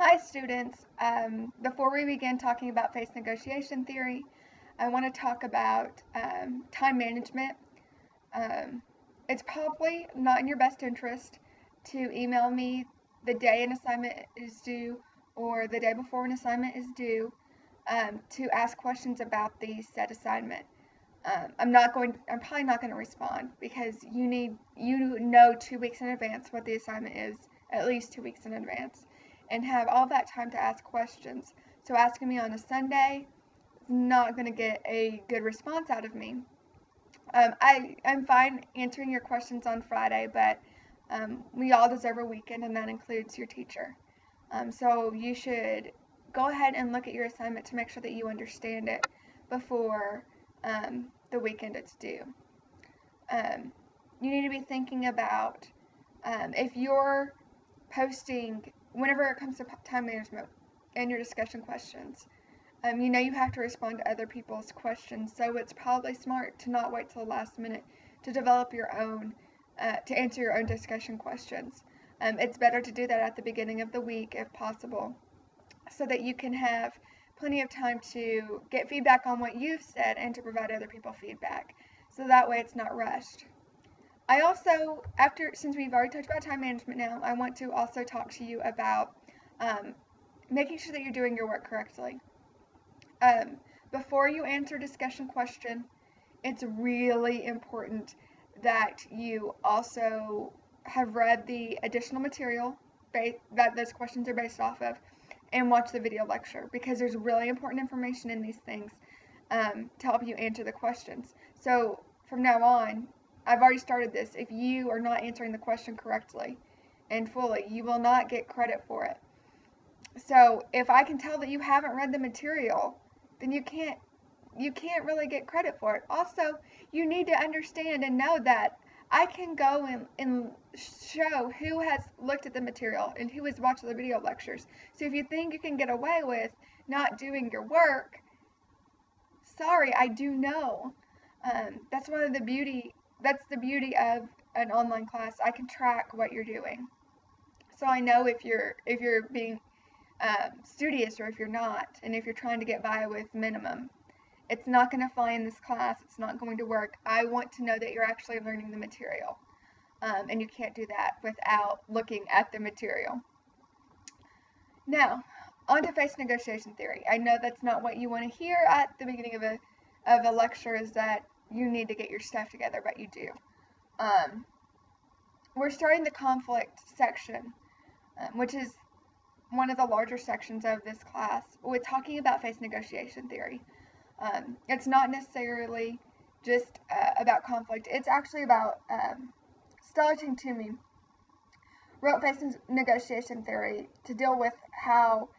Hi students. Before we begin talking about face negotiation theory, I want to talk about time management. Um, it's probably not in your best interest to email me the day an assignment is due or the day before an assignment is due to ask questions about the said assignment. I'm probably not going to respond because you know 2 weeks in advance what the assignment is, at least 2 weeks in advance, and have all that time to ask questions. So asking me on a Sunday is not going to get a good response out of me. I'm fine answering your questions on Friday, but we all deserve a weekend, and that includes your teacher. So you should go ahead and look at your assignment to make sure that you understand it before the weekend it's due. You need to be thinking about if you're posting, whenever it comes to time management and your discussion questions, you have to respond to other people's questions, so it's probably smart to not wait till the last minute to develop your own, to answer your own discussion questions. It's better to do that at the beginning of the week if possible, so that you can have plenty of time to get feedback on what you've said and to provide other people feedback. So that way it's not rushed. I also, since we've already talked about time management now, I want to also talk to you about making sure that you're doing your work correctly. Before you answer a discussion question, it's really important that you also have read the additional material that those questions are based off of and watch the video lecture, because there's really important information in these things to help you answer the questions. So from now on, I've already started this. If you are not answering the question correctly and fully, you will not get credit for it. So if I can tell that you haven't read the material, then you can't really get credit for it. Also, you need to understand and know that I can go and show who has looked at the material and who has watched the video lectures. So if you think you can get away with not doing your work, sorry, I do know. That's the beauty of an online class. I can track what you're doing, so I know if you're being studious or if you're not, and if you're trying to get by with minimum. It's not going to fly in this class. It's not going to work. I want to know that you're actually learning the material, and you can't do that without looking at the material. Now, on to face negotiation theory. I know that's not what you want to hear at the beginning of a lecture, is that you need to get your stuff together, but you do. We're starting the conflict section, which is one of the larger sections of this class, with talking about face negotiation theory. It's not necessarily just about conflict. It's actually about Stellarton Toomey wrote face negotiation theory to deal with how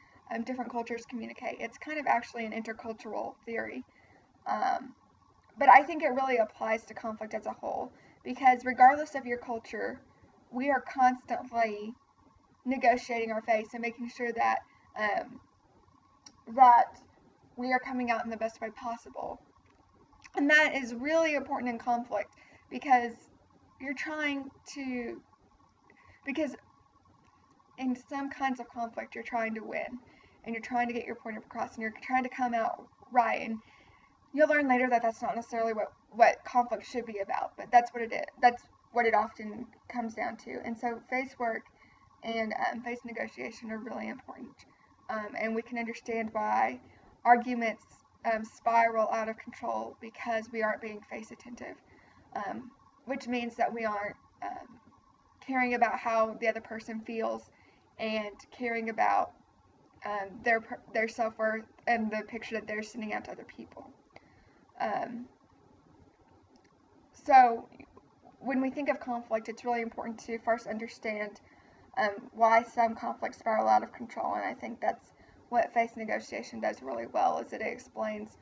different cultures communicate. It's kind of actually an intercultural theory. But I think it really applies to conflict as a whole, because regardless of your culture, we are constantly negotiating our face and making sure that we are coming out in the best way possible. And that is really important in conflict, because in some kinds of conflict you're trying to win, and you're trying to get your point across, and you're trying to come out right. And you'll learn later that that's not necessarily what conflict should be about, but that's what it is. That's what it often comes down to. And so face work and face negotiation are really important. And we can understand why arguments spiral out of control because we aren't being face attentive, which means that we aren't caring about how the other person feels and caring about their self-worth and the picture that they're sending out to other people. So when we think of conflict, it's really important to first understand why some conflicts spiral out of control, and I think that's what face negotiation does really well, is it explains,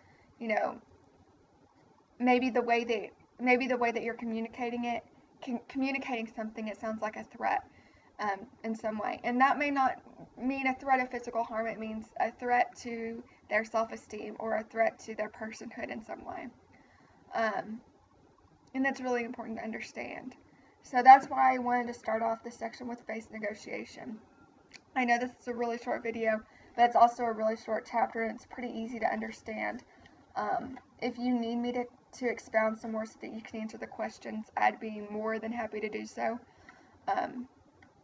maybe the way that you're communicating something, it sounds like a threat in some way, and that may not mean a threat of physical harm. It means a threat to their self-esteem or a threat to their personhood in some way, and that's really important to understand. So that's why I wanted to start off this section with face negotiation. I know this is a really short video, but it's also a really short chapter and it's pretty easy to understand. If you need me to expound some more so that you can answer the questions, I'd be more than happy to do so.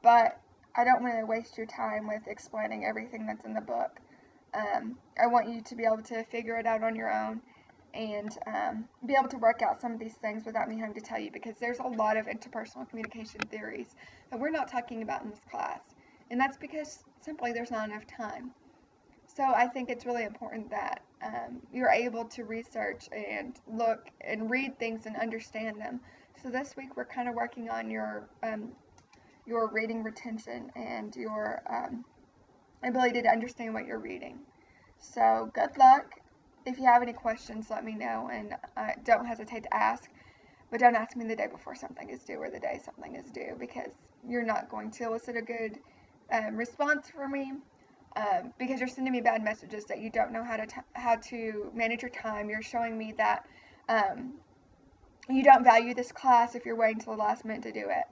But I don't want to waste your time with explaining everything that's in the book. I want you to be able to figure it out on your own and be able to work out some of these things without me having to tell you, because there's a lot of interpersonal communication theories that we're not talking about in this class. And that's because simply there's not enough time. So I think it's really important that you're able to research and look and read things and understand them. So this week we're kind of working on your reading retention and your ability to understand what you're reading. So good luck. If you have any questions, let me know, and don't hesitate to ask. But don't ask me the day before something is due or the day something is due, because you're not going to elicit a good response from me, because you're sending me bad messages that you don't know how to manage your time. You're showing me that you don't value this class if you're waiting till the last minute to do it.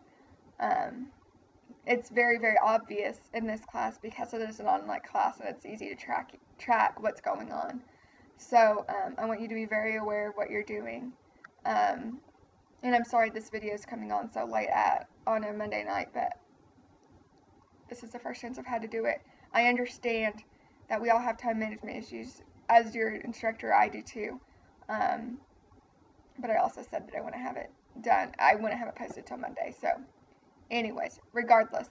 It's very, very obvious in this class because it is an online class and it's easy to track what's going on. So I want you to be very aware of what you're doing. And I'm sorry this video is coming on so late on a Monday night, but this is the first chance I've had to do it. I understand that we all have time management issues. As your instructor, I do too. But I also said that I want to have it done. I want to have it posted till Monday. So anyways, regardless,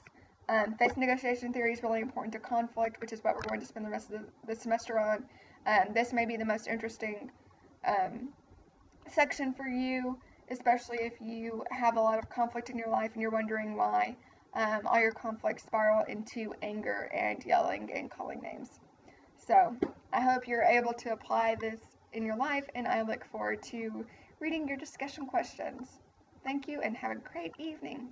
face negotiation theory is really important to conflict, which is what we're going to spend the rest of the semester on. This may be the most interesting section for you, especially if you have a lot of conflict in your life and you're wondering why all your conflicts spiral into anger and yelling and calling names. So I hope you're able to apply this in your life, and I look forward to reading your discussion questions. Thank you and have a great evening.